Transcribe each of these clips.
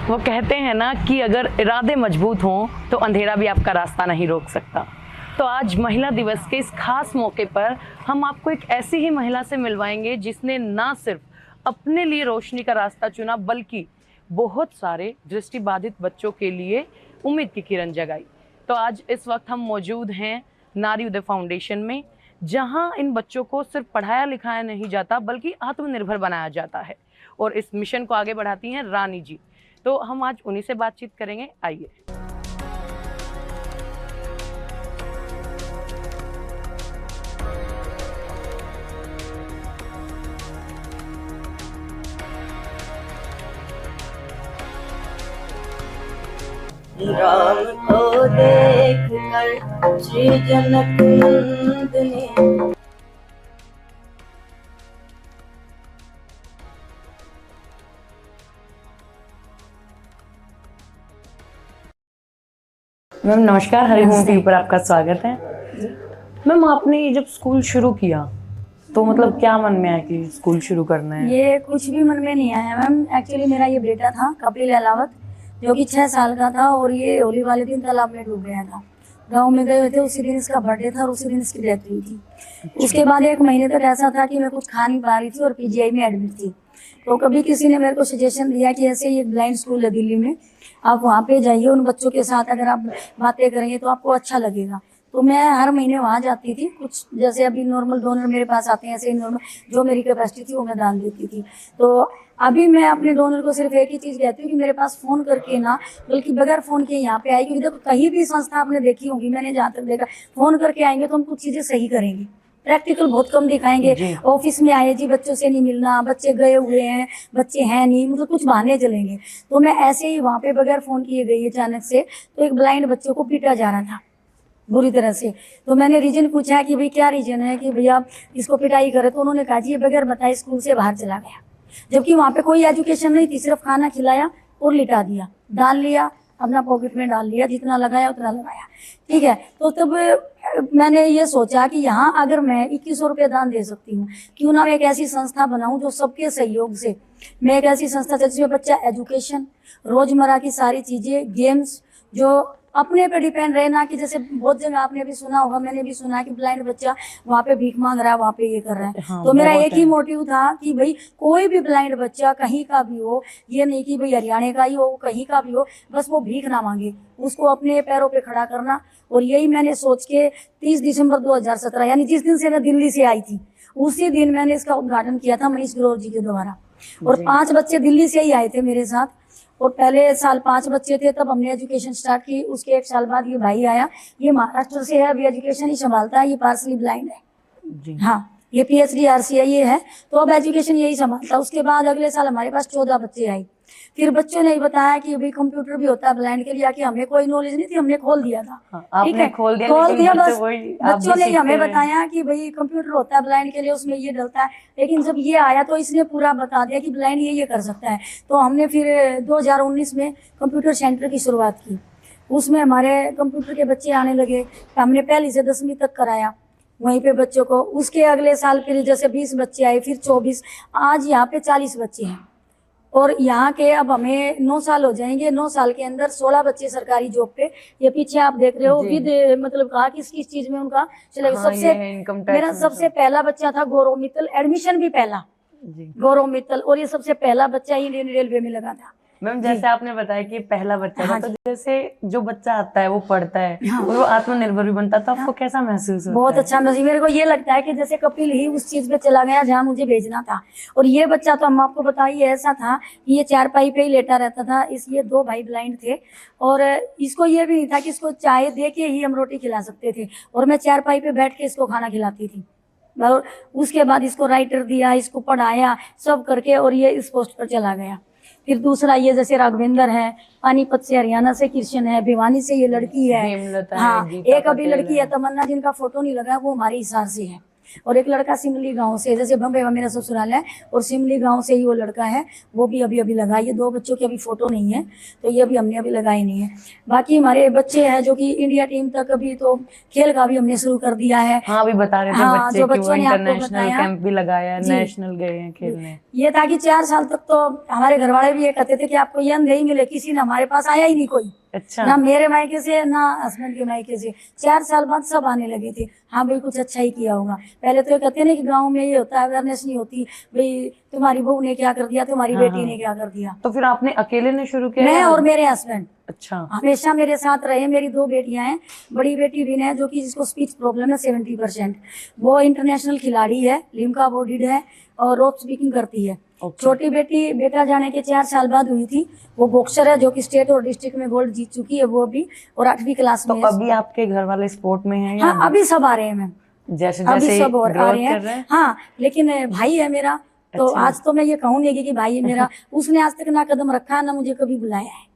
वो कहते हैं ना कि अगर इरादे मजबूत हों तो अंधेरा भी आपका रास्ता नहीं रोक सकता। तो आज महिला दिवस के इस खास मौके पर हम आपको एक ऐसी ही महिला से मिलवाएंगे जिसने ना सिर्फ अपने लिए रोशनी का रास्ता चुना बल्कि बहुत सारे दृष्टिबाधित बच्चों के लिए उम्मीद की किरण जगाई। तो आज इस वक्त हम मौजूद हैं नारी उदय फाउंडेशन में, जहां इन बच्चों को सिर्फ पढ़ाया लिखाया नहीं जाता बल्कि आत्मनिर्भर बनाया जाता है। और इस मिशन को आगे बढ़ाती हैं रानी जी। तो हम आज उन्हीं से बातचीत करेंगे, आइए। राम को देख कर श्री जनक नंदनी। मैम नमस्कार, हरी होम टीवी पर आपका स्वागत है। मैम आपने जब स्कूल शुरू किया तो मतलब क्या मन में आया कि स्कूल शुरू करना है? ये कुछ भी मन में नहीं आया मैम। एक्चुअली मेरा ये बेटा था कपिल अहलावत, जो कि 6 साल का था और ये होली वाले दिन तालाब में डूब गया था। गांव में गए हुए थे, उसी दिन इसका बर्थडे था और उसी दिन इसकी डेथ हुई थी। उसके बाद 1 महीने तक ऐसा था कि मैं कुछ खा नहीं पा रही थी और पीजीआई में एडमिट थी। तो कभी किसी ने मेरे को सजेशन दिया कि ऐसे ही एक ब्लाइंड स्कूल है दिल्ली में, आप वहाँ पे जाइए, उन बच्चों के साथ अगर आप बातें करेंगे तो आपको अच्छा लगेगा। तो मैं हर महीने वहाँ जाती थी। कुछ जैसे अभी नॉर्मल डोनर मेरे पास आते हैं, ऐसे ही नॉर्मल जो मेरी कैपेसिटी थी वो मैं दान देती थी। तो अभी मैं अपने डोनर को सिर्फ एक ही चीज़ कहती हूँ कि मेरे पास फ़ोन करके ना, बल्कि बगैर फ़ोन के यहाँ पे आए, क्योंकि देखो कहीं भी संस्था आपने देखी होगी, मैंने जहाँ तक देखा, फ़ोन करके आएंगे तो हम कुछ चीज़ें सही करेंगे, प्रैक्टिकल बहुत कम दिखाएंगे। ऑफिस में आए जी बच्चों से नहीं मिलना, बच्चे गए हुए हैं, बच्चे हैं नहीं, मतलब कुछ बहाने चलेंगे। तो मैं ऐसे ही वहाँ पे बगैर फ़ोन किए गई अचानक से, तो एक ब्लाइंड बच्चों को पीटा जा रहा था बुरी तरह से। तो मैंने रीजन पूछा कि भाई क्या रीजन है कि भैया इसको पिटाई करे, तो उन्होंने कहा जी ये बगैर बताए स्कूल से बाहर चला गया, जबकि वहाँ पे कोई एजुकेशन नहीं थी, सिर्फ खाना खिलाया और लिटा दिया, डाल लिया अपना पॉकेट में डाल लिया, जितना लगाया उतना लगाया, ठीक है। तो तब मैंने ये सोचा कि यहाँ अगर मैं 2100 रुपये दान दे सकती हूँ, क्यों ना मैं एक ऐसी संस्था बनाऊँ जो सबके सहयोग से, मैं एक ऐसी संस्था जिसमें बच्चा एजुकेशन, रोजमर्रा की सारी चीजें, गेम्स, जो अपने पे डिपेंड रहे ना, कि जैसे बहुत जगह आपने भी सुना होगा, मैंने भी सुना कि ब्लाइंड बच्चा वहाँ पे भीख मांग रहा है, वहाँ पे ये कर रहा है। हाँ, तो मेरा एक ही मोटिव था कि भाई कोई भी ब्लाइंड बच्चा कहीं का भी हो, ये नहीं कि भाई हरियाणा का ही हो, कहीं का भी हो, बस वो भीख ना मांगे, उसको अपने पैरों पे खड़ा करना। और यही मैंने सोच के 30 दिसंबर 2017 यानी जिस दिन से मैं दिल्ली से आई थी, उसी दिन मैंने इसका उद्घाटन किया था मनीष ग्रोवर जी के द्वारा। और 5 बच्चे दिल्ली से ही आए थे मेरे साथ। और पहले साल 5 बच्चे थे, तब हमने एजुकेशन स्टार्ट की। उसके 1 साल बाद ये भाई आया, ये महाराष्ट्र से है, अभी एजुकेशन ही संभालता है, ये पार्सली ब्लाइंड है जी। हाँ, ये PhD RCI ये है, तो अब एजुकेशन यही संभालता। उसके बाद अगले साल हमारे पास 14 बच्चे आए। फिर बच्चों ने बताया कि भाई कंप्यूटर भी होता है ब्लाइंड के लिए, कि हमें कोई नॉलेज नहीं थी, हमने खोल दिया था। ठीक है, खोल दिया बस। बच्चों ने हमें बताया कि भाई कंप्यूटर होता है ब्लाइंड के लिए, उसमें ये डलता है। लेकिन जब ये आया तो इसने पूरा बता दिया कि ब्लाइंड ये कर सकता है। तो हमने फिर 2019 में कंप्यूटर सेंटर की शुरुआत की। उसमें हमारे कंप्यूटर के बच्चे आने लगे। हमने पहली से 10वीं तक कराया वहीं पे बच्चों को। उसके अगले साल फिर जैसे 20 बच्चे आए, फिर 24, आज यहाँ पे 40 बच्चे हैं। और यहाँ के अब हमें 9 साल हो जाएंगे। 9 साल के अंदर 16 बच्चे सरकारी जॉब पे। ये पीछे आप देख रहे हो विद, मतलब कहा किस किस चीज में उनका चलेगा। हाँ, सबसे मेरा सबसे पहला बच्चा था गौरव मित्तल, एडमिशन भी पहला गौरव मित्तल, और ये सबसे पहला बच्चा इंडियन रेलवे में लगा था। मैम जैसे आपने बताया कि पहला बच्चा था, तो जैसे जो बच्चा आता है वो पढ़ता है और वो आत्मनिर्भर भी बनता है, तो आपको कैसा महसूस होता है? बहुत अच्छा महसूस। मेरे को ये लगता है कि जैसे कपिल ही उस चीज पे चला गया जहाँ मुझे भेजना था। और ये बच्चा तो हम आपको बताइए ऐसा था कि ये चारपाई पे ही लेटा रहता था। ये 2 भाई ब्लाइंड थे और इसको ये भी नहीं था कि इसको चाय दे के ही हम रोटी खिला सकते थे, और मैं चारपाई पे बैठ के इसको खाना खिलाती थी। और उसके बाद इसको राइटर दिया, इसको पढ़ाया सब करके, और ये इस पोस्ट पर चला गया। फिर दूसरा ये जैसे राघवेंद्र है, पानीपत से, हरियाणा से कृष्ण है, भिवानी से ये लड़की है। हाँ, एक अभी लड़की है तमन्ना, जिनका फोटो नहीं लगा, वो हमारे हिसार से है। और एक लड़का सिमली गांव से, जैसे बम्बई में मेरा ससुराल है और सिमली गांव से ही वो लड़का है, वो भी अभी लगा। ये 2 बच्चों की अभी फोटो नहीं है, तो ये अभी हमने लगाई नहीं है। बाकी हमारे बच्चे हैं जो कि इंडिया टीम तक अभी तो खेल का भी हमने शुरू कर दिया है। हाँ, अभी बता रहे थे हाँ, बच्चे जो कि वो बच्चों ने आपको इंटरनेशनल बताया कैंप भी लगाया है, जी। नेशनल गए हैं खेलने। ये था कि 4 साल तक तो हमारे घर वाले भी ये कहते थे कि आपको ये नहीं मिले, किसी ने हमारे पास आया ही नहीं कोई, अच्छा, ना मेरे मायके से ना हस्बैंड के मायके से। 4 साल बाद सब आने लगे थे, हाँ भाई कुछ अच्छा ही किया होगा। पहले तो ये कहते नहीं कि गांव में ये होता है, अवेयरनेस नहीं होती, भाई तुम्हारी बहू ने क्या कर दिया, तुम्हारी हाँ, बेटी हाँ। ने क्या कर दिया। तो फिर आपने अकेले ने शुरू किया मैं या- और मेरे हस्बैंड अच्छा, हमेशा मेरे साथ रहे। मेरी 2 बेटियां हैं, बड़ी बेटी विन है जो कि जिसको स्पीच प्रॉब्लम है 70%, वो इंटरनेशनल खिलाड़ी है, लिम्का बॉडीड है और रोप स्पीकिंग करती है। ओके। छोटी बेटी बेटा जाने के 4 साल बाद हुई थी, वो बॉक्सर है जो कि स्टेट और डिस्ट्रिक्ट में गोल्ड जीत चुकी है वो भी, और 8वीं क्लास तो में है। अभी आपके घर वाले स्पोर्ट में हैं या हाँ अभी सब आ रहे हैं मैम, जैसे अभी जैसे सब और आ ग्रोथ रहे कर रहे हैं। हैं? हाँ लेकिन भाई है मेरा, तो अच्छा। आज तो मैं ये कहूंगी कि भाई है मेरा, उसने आज तक ना कदम रखा ना मुझे कभी बुलाया है।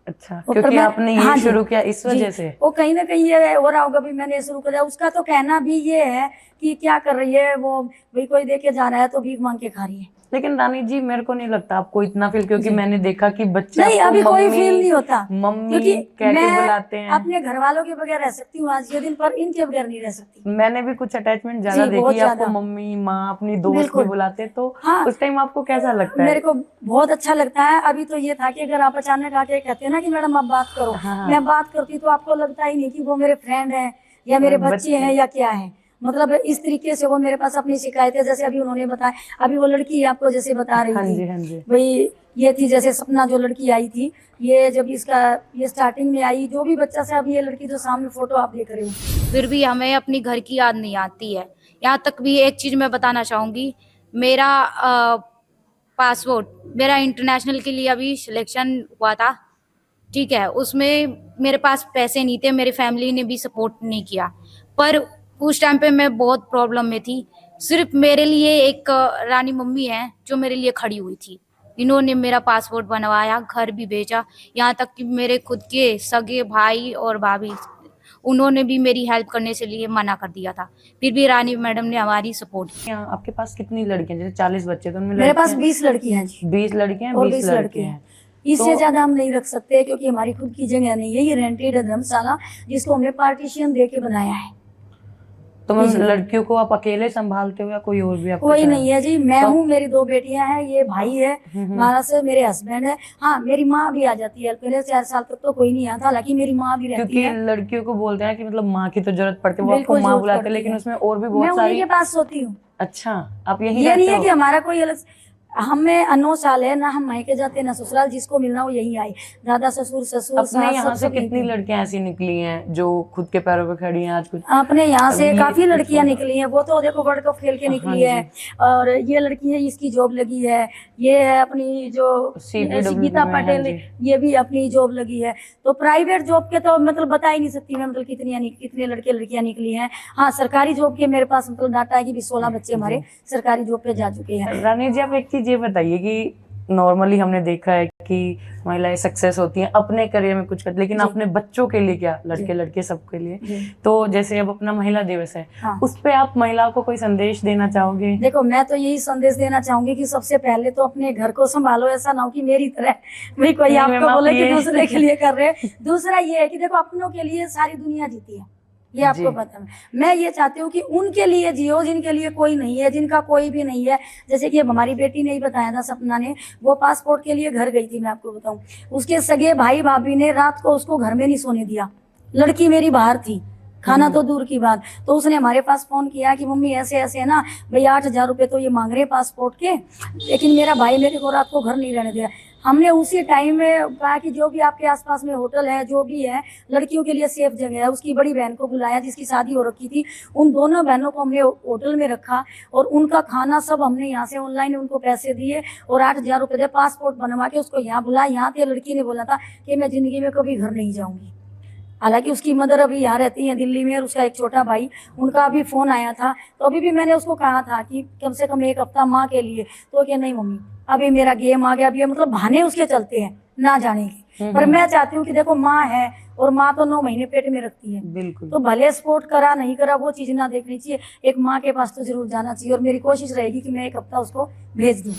अच्छा, और क्योंकि मैं- आपने हाँ ये जी, शुरू किया इस जी, वजह से। वो कहीं ना कहीं ये हो रहा होगा भी मैंने शुरू कर दिया। उसका तो कहना भी ये है कि क्या कर रही है वो, भाई कोई दे के जा रहा है तो भीख मांग के खा रही है। लेकिन रानी जी मेरे को नहीं लगता आपको इतना फील, क्योंकि मैंने देखा कि बच्चे नहीं आपको अभी कोई मम्मी फील नहीं होता, मम्मी क्योंकि कह के मैं बुलाते हैं। अपने घर वालों के बगैर रह सकती हूँ आज के दिन, पर इनके बगैर नहीं रह सकती। मैंने भी कुछ अटैचमेंट ज्यादा जी, बहुत देखी, आपको ज्यादा। मम्मी माँ अपनी दोस्त भी बिल्कुल। बुलाते, तो हाँ। उस टाइम आपको कैसा लगता है? मेरे को बहुत अच्छा लगता है। अभी तो ये था कि अगर आप अचानक आके कहते हैं ना कि मैडम आप बात करो, हाँ। मैं बात करती तो आपको लगता ही नहीं कि वो मेरे फ्रेंड है या मेरे बच्चे हैं या क्या है। मतलब इस तरीके से वो मेरे पास अपनी शिकायतें, जैसे अभी उन्होंने बताया, अभी वो लड़की आपको जैसे बता रही हाँ थी, जी, हाँ जी। भाई ये थी जैसे सपना जो लड़की आई थी, ये जब इसका ये स्टार्टिंग में आई, जो भी बच्चा से, अभी ये लड़की जो सामने फोटो आप देख रहे हो, फिर भी हमें अपनी घर की याद नहीं आती है। यहाँ तक भी एक चीज़ मैं बताना चाहूँगी, मेरा पासपोर्ट मेरा इंटरनेशनल के लिए अभी सिलेक्शन हुआ था, ठीक है, उसमें मेरे पास पैसे नहीं थे, मेरी फैमिली ने भी सपोर्ट नहीं किया, पर उस टाइम पे मैं बहुत प्रॉब्लम में थी। सिर्फ मेरे लिए एक रानी मम्मी है जो मेरे लिए खड़ी हुई थी। इन्होंने मेरा पासपोर्ट बनवाया, घर भी भेजा, यहाँ तक कि मेरे खुद के सगे भाई और भाभी, उन्होंने भी मेरी हेल्प करने से लिए मना कर दिया था, फिर भी रानी मैडम ने हमारी सपोर्ट की। यहाँ आपके पास कितनी लड़कियां, जैसे 40 बच्चे, तो उनमें मेरे पास लड़कियां 20 लड़की हैं जी, 20 लड़कियां, और 20 लड़के हैं। इससे तो- ज्यादा हम नहीं रख सकते क्योंकि हमारी खुद की जगह नहीं है। ये रेंटेड है धर्मशाला, जिसको हमने पार्टीशन दे के बनाया है। तो मैम जी। लड़कियों को आप अकेले संभालते हो या कोई और भी आपके कोई साथ? नहीं है जी, मैं तो- हूँ, मेरी 2 बेटियां हैं, ये भाई है महाराष्ट्र से, मेरे हस्बैंड है। हाँ मेरी माँ भी आ जाती है, पहले 4 साल तक तो कोई नहीं आता, हालांकि मेरी माँ भी रहती क्योंकि है। लड़कियों को बोलते हैं कि मतलब माँ की तो जरूरत पड़ती है, वो आपको बिल्कुल माँ जरूरत बुलाते हैं, पड़ती लेकिन है। उसमें और भी मैं बहुत उन्हीं सारी। के पास सोती हूँ, अच्छा, आप यही ये नहीं रहते है हो? कि हमारा कोई अलग, हमें 9 साल है ना, हम मायके जाते ना ससुराल, जिसको मिलना वो यही आए, दादा ससुर ससुर अपने सास, यहाँ सब से सब कितनी यहीं पे। लड़कियां ऐसी निकली हैं जो खुद के पैरों पे खड़ी हैं आज कुछ? अपने यहाँ से अभी काफी कुछ लड़कियां होगा। निकली हैं, वो तो देखो वर्ल्ड कप खेल के हाँ निकली जी। है। और ये लड़की है, इसकी जॉब लगी है। ये है अपनी जो CPW गीता में, हाँ पटेल, जी। ये भी अपनी जॉब लगी है। तो प्राइवेट जॉब के तो मतलब बता ही नहीं सकती मैं, मतलब कितने लड़के लड़कियां निकली हैं। हाँ सरकारी जॉब के मेरे पास मतलब डाटा है कि भी 16 बच्चे हमारे सरकारी जॉब पे जा चुके हैं। रानी जी, आप एक चीज ये बताइए कि नॉर्मली हमने देखा है कि महिलाएं सक्सेस होती हैं अपने करियर में कुछ करती, लेकिन जी। अपने बच्चों के लिए क्या, लड़के जी। लड़के सबके लिए। जी। तो जैसे अब अपना महिला दिवस है, हाँ। उस पे आप महिलाओं को कोई संदेश देना चाहोगे? देखो मैं तो यही संदेश देना चाहूंगी कि सबसे पहले तो अपने घर को संभालो, ऐसा ना हो कि मेरी तरह भाई कोई नहीं, मैम, आपको आप बोले कि ये- दूसरे के लिए कर रहे। दूसरा ये है कि देखो अपनों के लिए सारी दुनिया जीती है, ये आपको जी। पता है। मैं ये चाहती हूँ कि उनके लिए जियो जिनके लिए कोई नहीं है, जिनका कोई भी नहीं है। जैसे कि अब हमारी बेटी ने ही बताया था, सपना ने, वो पासपोर्ट के लिए घर गई थी, मैं आपको बताऊं, उसके सगे भाई भाभी ने रात को उसको घर में नहीं सोने दिया। लड़की मेरी बाहर थी, खाना तो दूर की बात। तो उसने हमारे पास फोन किया कि मम्मी ऐसे ऐसे है ना, भाई 8,000 रुपये तो ये मांग रहे पासपोर्ट के, लेकिन मेरा भाई मेरे को रात को घर नहीं रहने दिया। हमने उसी टाइम में कहा कि जो भी आपके आसपास में होटल है, जो भी है लड़कियों के लिए सेफ जगह है, उसकी बड़ी बहन को बुलाया जिसकी शादी हो रखी थी, उन दोनों बहनों को हमने होटल में रखा और उनका खाना सब हमने यहाँ से ऑनलाइन उनको पैसे दिए और 8,000 रुपये दे पासपोर्ट बनवा के उसको यहाँ बुलाया। यहाँ पे लड़की ने बोला था कि मैं जिंदगी में कभी घर नहीं जाऊंगी। हालांकि उसकी मदर अभी यहाँ रहती है दिल्ली में और उसका एक छोटा भाई, उनका अभी फोन आया था। तो अभी भी मैंने उसको कहा था कि कम से कम 1 हफ्ता माँ के लिए, तो क्या नहीं मम्मी अभी मेरा गेम आ गया, अभी मतलब बहाने उसके चलते हैं ना जाने के। पर मैं चाहती हूँ कि देखो माँ है और माँ तो 9 महीने पेट में रखती है, बिल्कुल। तो भले स्पोर्ट करा नहीं करा वो चीज ना देखनी चाहिए, एक माँ के पास तो जरूर जाना चाहिए। और मेरी कोशिश रहेगी कि मैं एक हफ्ता उसको भेज दूँ।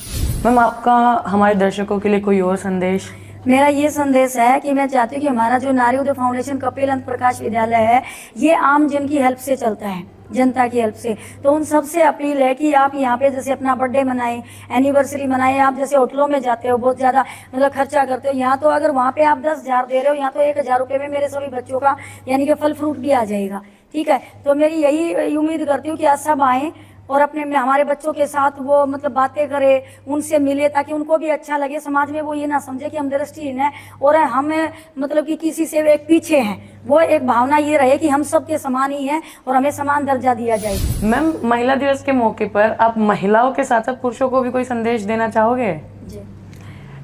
मैम आपका हमारे दर्शकों के लिए कोई और संदेश? मेरा ये संदेश है कि मैं चाहती हूँ कि हमारा जो नारी उदय फाउंडेशन कपिल अंत प्रकाश विद्यालय है, ये आम जन की हेल्प से चलता है, जनता की हेल्प से। तो उन सबसे अपील है कि आप यहाँ पे जैसे अपना बर्थडे मनाएं, एनिवर्सरी मनाएं। आप जैसे होटलों में जाते हो, बहुत ज़्यादा मतलब खर्चा करते हो, यहाँ तो अगर वहाँ पे आप 10,000 दे रहे हो, यहाँ तो 1,000 रुपये में मेरे सभी बच्चों का यानी कि फल फ्रूट भी आ जाएगा। ठीक है, तो मेरी यही उम्मीद करती हूँ कि आज सब आएँ और अपने में हमारे बच्चों के साथ वो मतलब बातें करे, उनसे मिले, ताकि उनको भी अच्छा लगे। समाज में वो ये ना समझे कि हम दृष्टिहीन हैं और हम मतलब कि किसी से एक पीछे हैं। वो एक भावना ये रहे कि हम सबके समान ही हैं और हमें समान दर्जा दिया जाए। मैम महिला दिवस के मौके पर आप महिलाओं के साथ साथ पुरुषों को भी कोई संदेश देना चाहोगे? जी,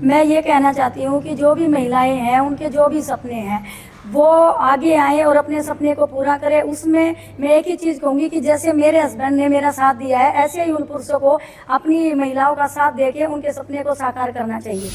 मैं ये कहना चाहती हूँ कि जो भी महिलाएं हैं, उनके जो भी सपने हैं, वो आगे आए और अपने सपने को पूरा करें। उसमें मैं एक ही चीज़ कहूँगी कि जैसे मेरे हस्बैंड ने मेरा साथ दिया है, ऐसे ही उन पुरुषों को अपनी महिलाओं का साथ देके उनके सपने को साकार करना चाहिए।